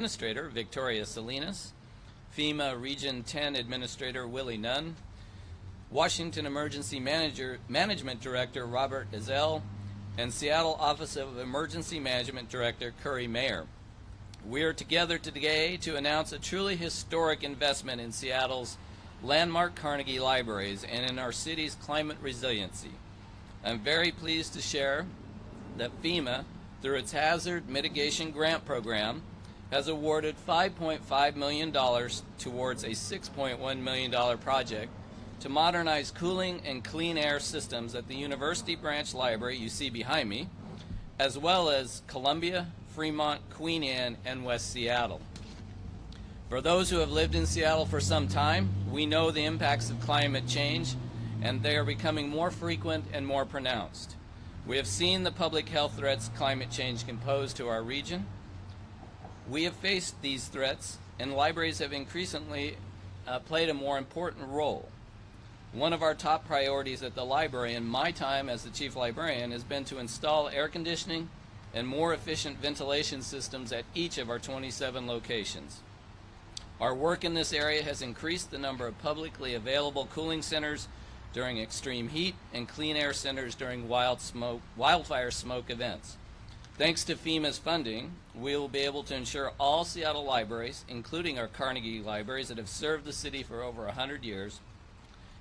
Administrator Victoria Salinas, FEMA Region 10 Administrator Willie Nunn, Washington Emergency Management Director Robert Ezell, and Seattle Office of Emergency Management Director Curry Mayer. We are together today to announce a truly historic investment in Seattle's landmark Carnegie libraries and in our city's climate resiliency. I'm very pleased to share that FEMA, through its Hazard Mitigation Grant Program, has awarded $5.5 million towards a $6.1 million project to modernize cooling and clean air systems at the University Branch Library you see behind me, as well as Columbia, Fremont, Queen Anne, and West Seattle. For those who have lived in Seattle for some time, we know the impacts of climate change, and they are becoming more frequent and more pronounced. We have seen the public health threats climate change can pose to our region. We have faced these threats, and libraries have increasingly played a more important role. One of our top priorities at the library in my time as the chief librarian has been to install air conditioning and more efficient ventilation systems at each of our 27 locations. Our work in this area has increased the number of publicly available cooling centers during extreme heat and clean air centers during wildfire smoke events. Thanks to FEMA's funding, we will be able to ensure all Seattle libraries, including our Carnegie libraries that have served the city for over 100 years,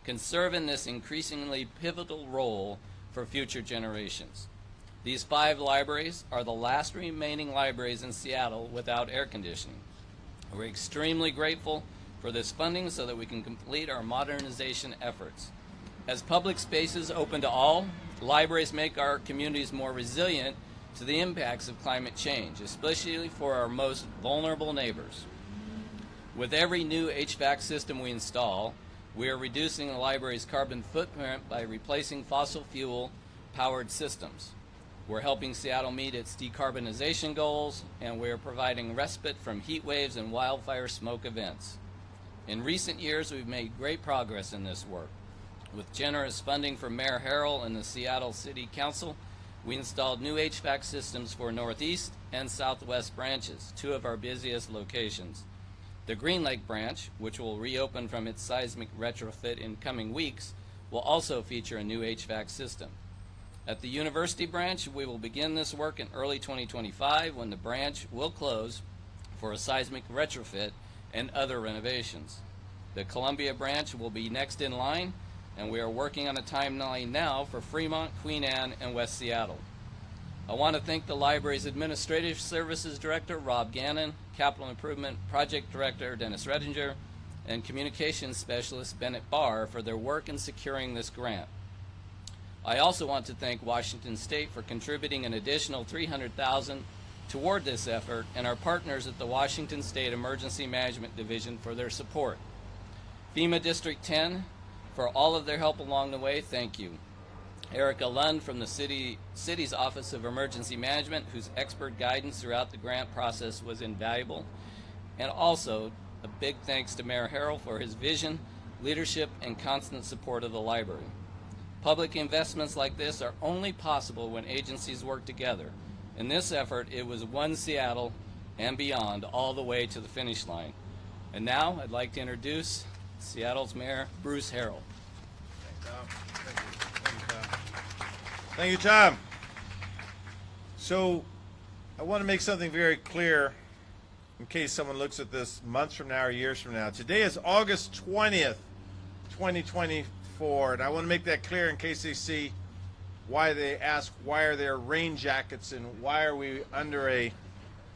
can serve in this increasingly pivotal role for future generations. These 5 libraries are the last remaining libraries in Seattle without air conditioning. We're extremely grateful for this funding so that we can complete our modernization efforts. As public spaces open to all, libraries make our communities more resilient to the impacts of climate change, especially for our most vulnerable neighbors. With every new HVAC system we install, we are reducing the library's carbon footprint by replacing fossil fuel powered systems. We're helping Seattle meet its decarbonization goals, and we are providing respite from heat waves and wildfire smoke events. In recent years, we've made great progress in this work. With generous funding from Mayor Harrell and the Seattle City Council, we installed new HVAC systems for Northeast and Southwest branches, 2 of our busiest locations. The Green Lake branch, which will reopen from its seismic retrofit in coming weeks, will also feature a new HVAC system. At the University branch, we will begin this work in early 2025 when the branch will close for a seismic retrofit and other renovations. The Columbia branch will be next in line, and we are working on a timeline now for Fremont, Queen Anne, and West Seattle. I want to thank the library's Administrative Services Director, Rob Gannon, Capital Improvement Project Director, Dennis Redinger, and Communications Specialist, Bennett Barr, for their work in securing this grant. I also want to thank Washington State for contributing an additional $300,000 toward this effort, and our partners at the Washington State Emergency Management Division for their support. FEMA District 10, for all of their help along the way, thank you. Erica Lund from the city's Office of Emergency Management, whose expert guidance throughout the grant process was invaluable. And also, a big thanks to Mayor Harrell for his vision, leadership, and constant support of the library. Public investments like this are only possible when agencies work together. In this effort, it was one Seattle and beyond, all the way to the finish line. And now, I'd like to introduce Seattle's Mayor, Bruce Harrell. Thank you, Tom. So, I want to make something very clear in case someone looks at this months from now or years from now. Today is August 20th, 2024, and I want to make that clear in case they see why they ask why are there rain jackets and why are we under a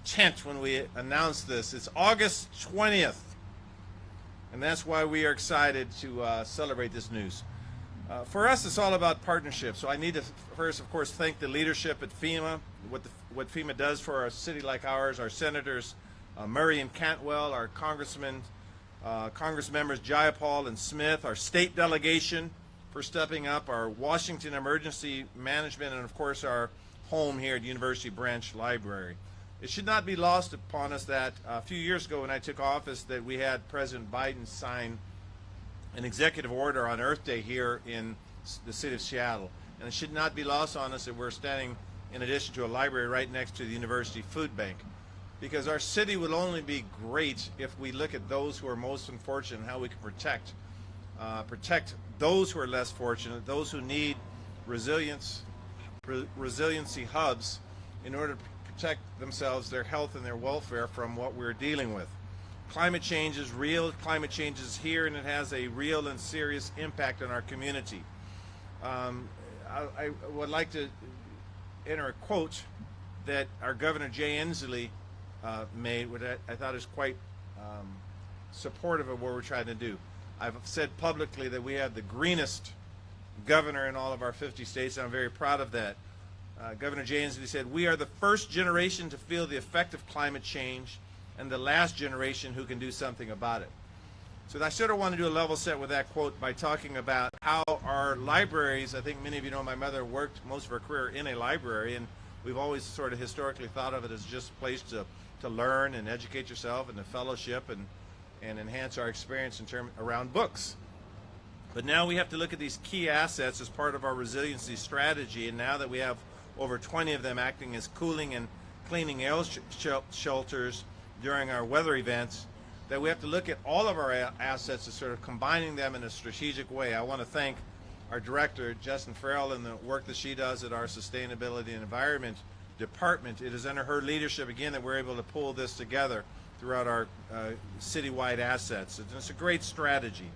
tent when we announce this. It's August 20th. And that's why we are excited to celebrate this news. For us, it's all about partnership. So I need to first, of course, thank the leadership at FEMA, what FEMA does for a city like ours, our senators, Murray and Cantwell, our congressmen, Congress members Jayapal and Smith, our state delegation for stepping up, our Washington Emergency Management, and of course our home here at University Branch Library. It should not be lost upon us that a few years ago when I took office that we had President Biden sign an executive order on Earth Day here in the city of Seattle. And it should not be lost on us that we're standing in addition to a library right next to the University Food Bank. because our city will only be great if we look at those who are most unfortunate and how we can protect those who are less fortunate, those who need resiliency hubs in order to protect themselves, their health, and their welfare from what we're dealing with. Climate change is real, climate change is here, and it has a real and serious impact on our community. I would like to enter a quote that our Governor Jay Inslee made, which I thought is quite supportive of what we're trying to do. I've said publicly that we have the greenest governor in all of our 50 states, and I'm very proud of that. Governor Jay Inslee said, "We are the first generation to feel the effect of climate change and the last generation who can do something about it." So I sort of want to do a level set with that quote by talking about how our libraries, I think many of you know my mother worked most of her career in a library, and we've always sort of historically thought of it as just a place to learn and educate yourself and to fellowship and enhance our experience around books. But now we have to look at these key assets as part of our resiliency strategy, and now that we have over 20 of them acting as cooling and cleaning shelters during our weather events, that we have to look at all of our assets and sort of combining them in a strategic way. I want to thank our director, Justin Farrell, and the work that she does at our Sustainability and Environment Department. It is under her leadership, again, that we're able to pull this together throughout our citywide assets. It's a great strategy.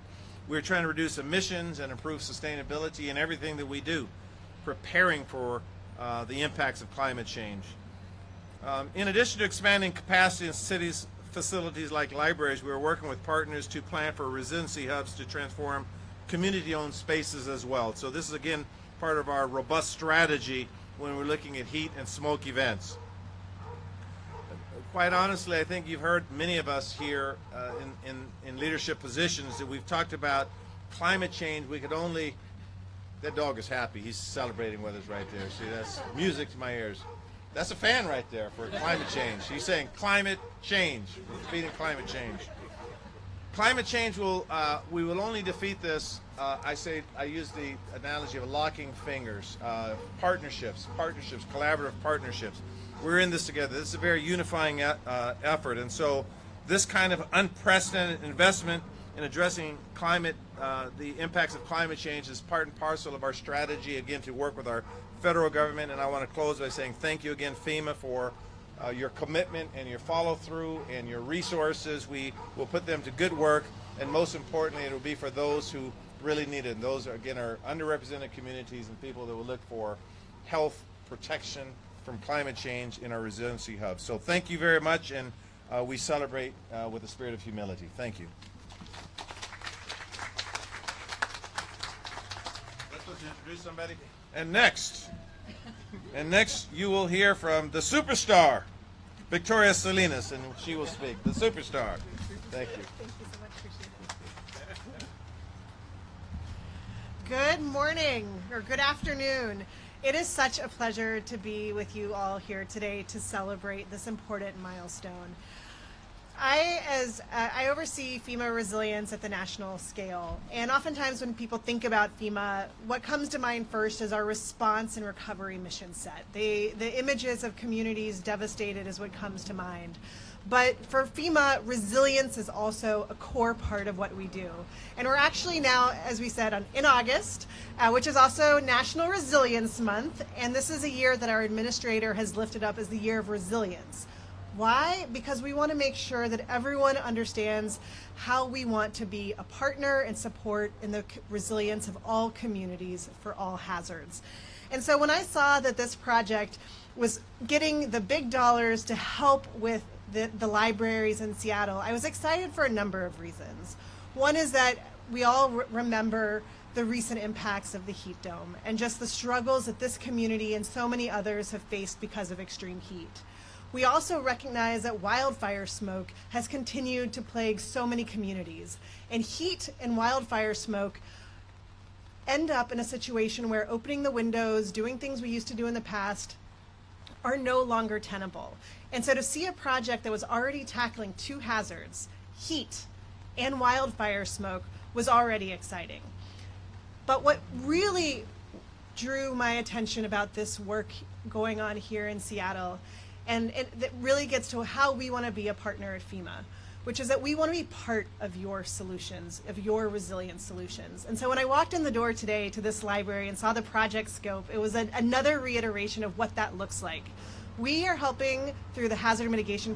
We're trying to reduce emissions and improve sustainability in everything that we do, preparing for the impacts of climate change. In addition to expanding capacity in cities, facilities like libraries, we are working with partners to plan for resiliency hubs to transform community-owned spaces as well. So this is, again, part of our robust strategy when we're looking at heat and smoke events. Quite honestly, I think you've heard many of us here in leadership positions that we've talked about climate change. We could only, that dog is happy. He's celebrating with us right there. See, that's music to my ears. That's a fan right there for climate change. He's saying climate change. We're defeating climate change. Climate change we will only defeat this. I use the analogy of locking fingers, partnerships, collaborative partnerships. We're in this together. This is a very unifying effort, and so this kind of unprecedented investment in addressing climate, the impacts of climate change, is part and parcel of our strategy, again, to work with our federal government. And I want to close by saying thank you again, FEMA, for your commitment and your follow-through and your resources. We will put them to good work, and most importantly, it will be for those who really need it. And those, again, are underrepresented communities and people that will look for health protection from climate change in our resiliency hubs. So thank you very much, and we celebrate with a spirit of humility. Thank you. Let's introduce somebody. And next you will hear from the superstar, Victoria Salinas, and she will speak. The superstar. Thank you. Thank you so much. Appreciate it. Good morning, or good afternoon. It is such a pleasure to be with you all here today to celebrate this important milestone. I oversee FEMA resilience at the national scale, and oftentimes when people think about FEMA, what comes to mind first is our response and recovery mission set. The images of communities devastated is what comes to mind. But for FEMA, resilience is also a core part of what we do. And we're actually now, as we said, in August, which is also National Resilience Month, and this is a year that our administrator has lifted up as the Year of Resilience. Why? Because we want to make sure that everyone understands how we want to be a partner and support in the resilience of all communities for all hazards. And so when I saw that this project was getting the big dollars to help with the libraries in Seattle, I was excited for a number of reasons. One is that we all remember the recent impacts of the heat dome and just the struggles that this community and so many others have faced because of extreme heat. We also recognize that wildfire smoke has continued to plague so many communities, and heat and wildfire smoke end up in a situation where opening the windows, doing things we used to do in the past, are no longer tenable. And so to see a project that was already tackling two hazards, heat and wildfire smoke, was already exciting. But what really drew my attention about this work going on here in Seattle and that really gets to how we want to be a partner at FEMA, which is that we want to be part of your solutions, of your resilience solutions. And so when I walked in the door today to this library and saw the project scope, it was another reiteration of what that looks like. We are helping, through the Hazard Mitigation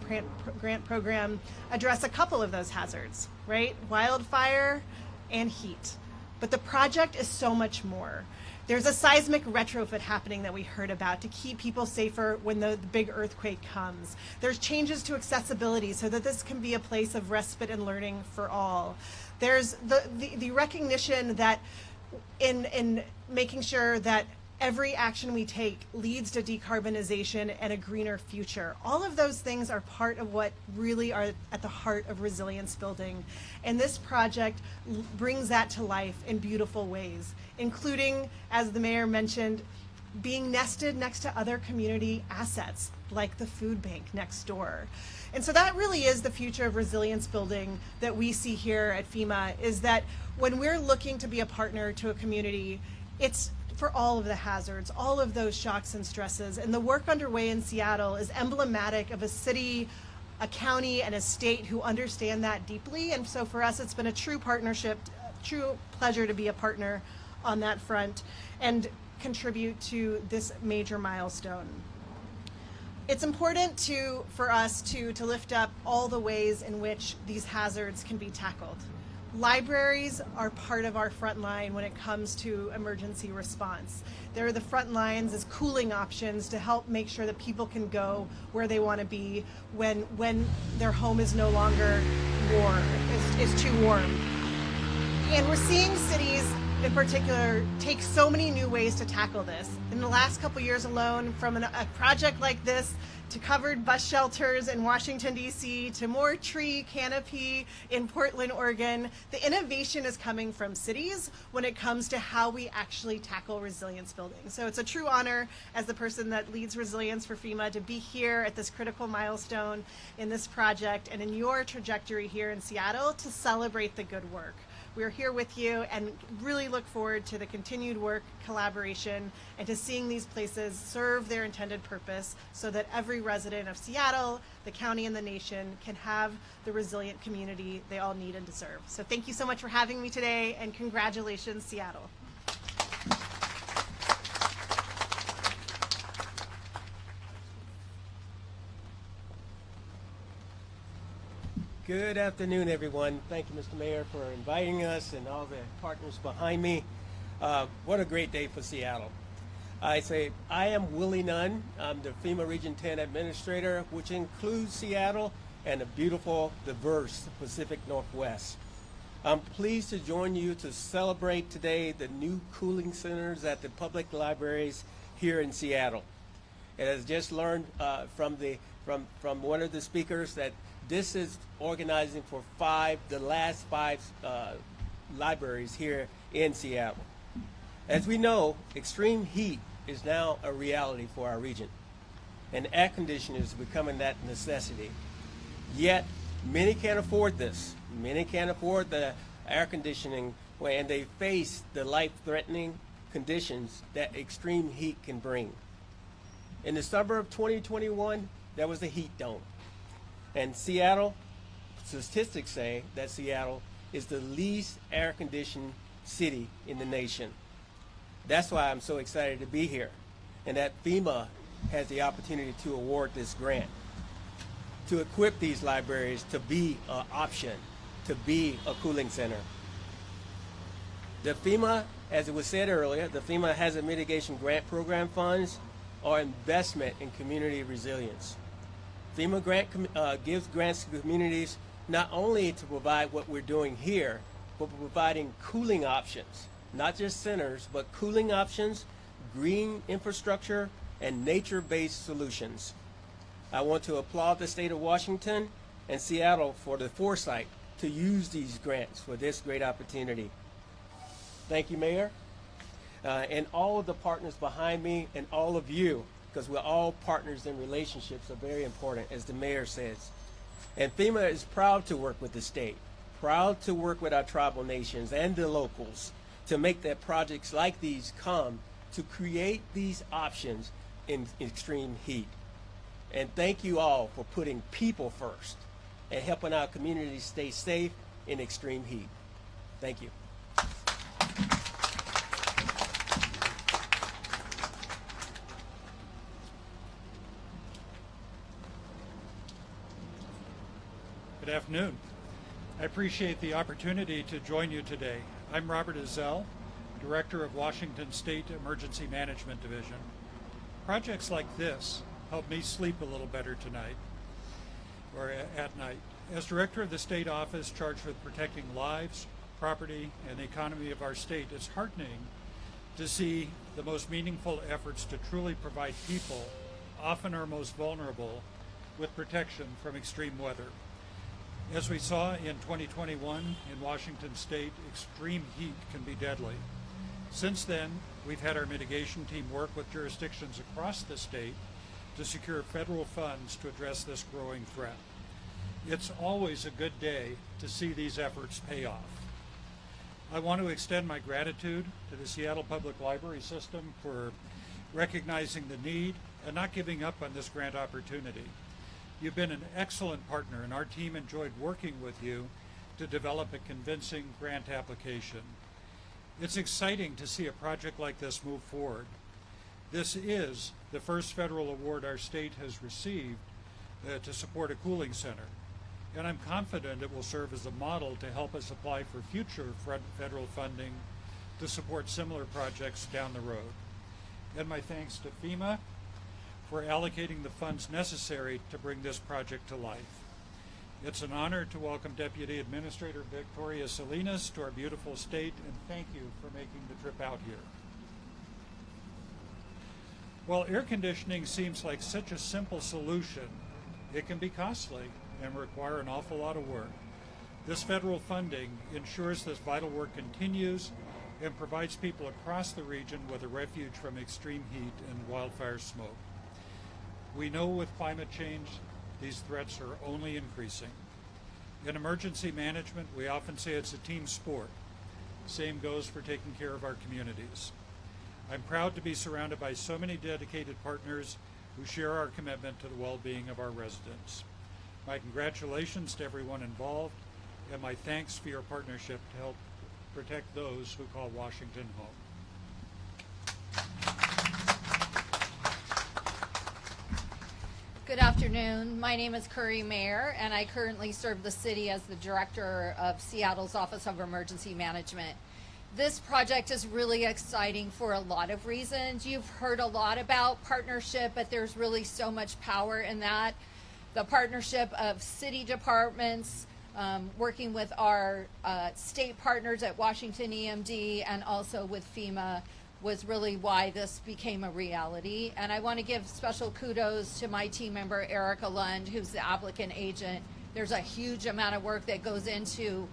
Grant Program, address a couple of those hazards, right? Wildfire and heat. But the project is so much more. There's a seismic retrofit happening that we heard about to keep people safer when the big earthquake comes. There's changes to accessibility so that this can be a place of respite and learning for all. There's the recognition that in making sure that every action we take leads to decarbonization and a greener future. All of those things are part of what really are at the heart of resilience building. And this project brings that to life in beautiful ways, including, as the mayor mentioned, being nested next to other community assets like the food bank next door. And so that really is the future of resilience building that we see here at FEMA, is that when we're looking to be a partner to a community, it's for all of the hazards, all of those shocks and stresses. And the work underway in Seattle is emblematic of a city, a county, and a state who understand that deeply. And so for us, it's been a true partnership, true pleasure to be a partner on that front and contribute to this major milestone. It's important for us to lift up all the ways in which these hazards can be tackled. Libraries are part of our front line when it comes to emergency response. They're the front lines as cooling options to help make sure that people can go where they want to be when their home is no longer warm, is too warm. And we're seeing cities in particular take so many new ways to tackle this. In the last couple years alone, from a project like this to covered bus shelters in Washington, D.C., to more tree canopy in Portland, Oregon, the innovation is coming from cities when it comes to how we actually tackle resilience building. So it's a true honor as the person that leads resilience for FEMA to be here at this critical milestone in this project and in your trajectory here in Seattle to celebrate the good work. We're here with you and really look forward to the continued work, collaboration, and to seeing these places serve their intended purpose so that every resident of Seattle, the county, and the nation can have the resilient community they all need and deserve. So thank you so much for having me today, and congratulations, Seattle. Good afternoon, everyone. Thank you, Mr. Mayor, for inviting us and all the partners behind me. What a great day for Seattle. I am Willie Nunn. I'm the FEMA Region 10 Administrator, which includes Seattle and the beautiful, diverse Pacific Northwest. I'm pleased to join you to celebrate today the new cooling centers at the public libraries here in Seattle. And as just learned from one of the speakers, that this is organizing for the last five libraries here in Seattle. As we know, extreme heat is now a reality for our region, and air conditioning is becoming that necessity. Yet, many can't afford this. Many can't afford the air conditioning when they face the life-threatening conditions that extreme heat can bring. In the summer of 2021, there was a heat dome. And Seattle, statistics say that Seattle is the least air-conditioned city in the nation. That's why I'm so excited to be here, and that FEMA has the opportunity to award this grant, to equip these libraries to be an option, to be a cooling center. The FEMA, as it was said earlier, the FEMA Hazard Mitigation Grant Program funds are investment in community resilience. FEMA gives grants to communities not only to provide what we're doing here, but providing cooling options, not just centers, but cooling options, green infrastructure, and nature-based solutions. I want to applaud the state of Washington and Seattle for the foresight to use these grants for this great opportunity. Thank you, Mayor, and all of the partners behind me, and all of you, because we're all partners, and relationships are very important, as the mayor says. And FEMA is proud to work with the state, proud to work with our tribal nations and the locals to make that projects like these come to create these options in extreme heat. And thank you all for putting people first and helping our communities stay safe in extreme heat. Thank you. Good afternoon. I appreciate the opportunity to join you today. I'm Robert Ezell, Director of Washington State Emergency Management Division. Projects like this help me sleep a little better tonight, or at night. As Director of the State Office charged with protecting lives, property, and the economy of our state, it's heartening to see the most meaningful efforts to truly provide people, often our most vulnerable, with protection from extreme weather. As we saw in 2021 in Washington State, extreme heat can be deadly. Since then, we've had our mitigation team work with jurisdictions across the state to secure federal funds to address this growing threat. It's always a good day to see these efforts pay off. I want to extend my gratitude to the Seattle Public Library System for recognizing the need and not giving up on this grant opportunity. You've been an excellent partner, and our team enjoyed working with you to develop a convincing grant application. It's exciting to see a project like this move forward. This is the first federal award our state has received to support a cooling center, and I'm confident it will serve as a model to help us apply for future federal funding to support similar projects down the road. And my thanks to FEMA for allocating the funds necessary to bring this project to life. It's an honor to welcome Deputy Administrator Victoria Salinas to our beautiful state, and thank you for making the trip out here. While air conditioning seems like such a simple solution, it can be costly and require an awful lot of work. This federal funding ensures this vital work continues and provides people across the region with a refuge from extreme heat and wildfire smoke. We know with climate change, these threats are only increasing. In emergency management, we often say it's a team sport. Same goes for taking care of our communities. I'm proud to be surrounded by so many dedicated partners who share our commitment to the well-being of our residents. My congratulations to everyone involved, and my thanks for your partnership to help protect those who call Washington home. Good afternoon. My name is Curry Mayer, and I currently serve the city as the Director of Seattle's Office of Emergency Management. This project is really exciting for a lot of reasons. You've heard a lot about partnership, but there's really so much power in that. The partnership of city departments, working with our state partners at Washington EMD and also with FEMA was really why this became a reality. And I want to give special kudos to my team member, Erica Lund, who's the applicant agent. There's a huge amount of work that goes into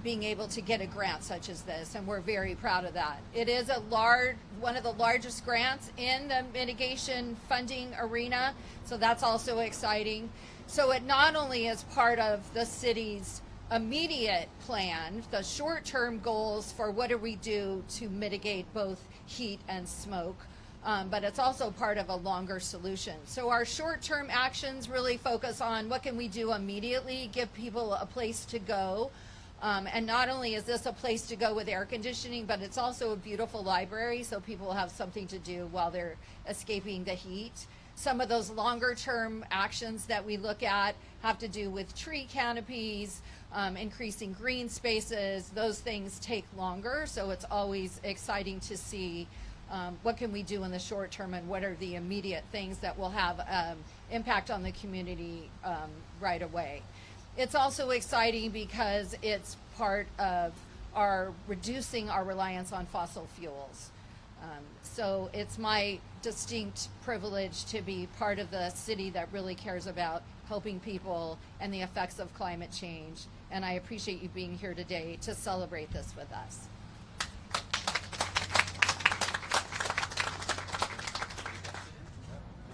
being able to get a grant such as this, and we're very proud of that. It is one of the largest grants in the mitigation funding arena, so that's also exciting. So it not only is part of the city's immediate plan, the short-term goals for what do we do to mitigate both heat and smoke, but it's also part of a longer solution. So our short-term actions really focus on what can we do immediately, give people a place to go. And not only is this a place to go with air conditioning, but it's also a beautiful library, so people have something to do while they're escaping the heat. Some of those longer term actions that we look at have to do with tree canopies, increasing green spaces. Those things take longer, so it's always exciting to see what can we do in the short term and what are the immediate things that will have impact on the community right away. It's also exciting because it's part of our reducing our reliance on fossil fuels. So it's my distinct privilege to be part of the city that really cares about helping people and the effects of climate change. And I appreciate you being here today to celebrate this with us.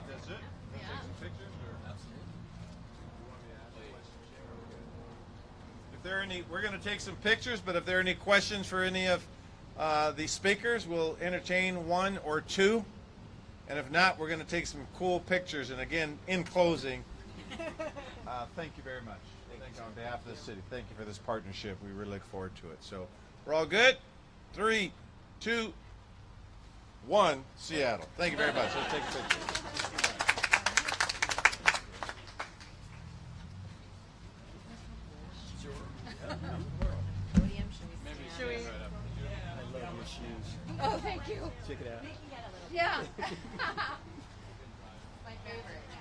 That's it? Take some pictures, or? If there are any, we're going to take some pictures, but if there are any questions for any of the speakers, we'll entertain one or two. And if not, we're going to take some cool pictures. And again, in closing, thank you very much. Thank you on behalf of the city. Thank you for this partnership. We really look forward to it. So we're all good? 3, 2, 1, Seattle. Thank you very much. Let's take a picture. Should we? I love your shoes. Oh, thank you. Check it out. Yeah. My favorite.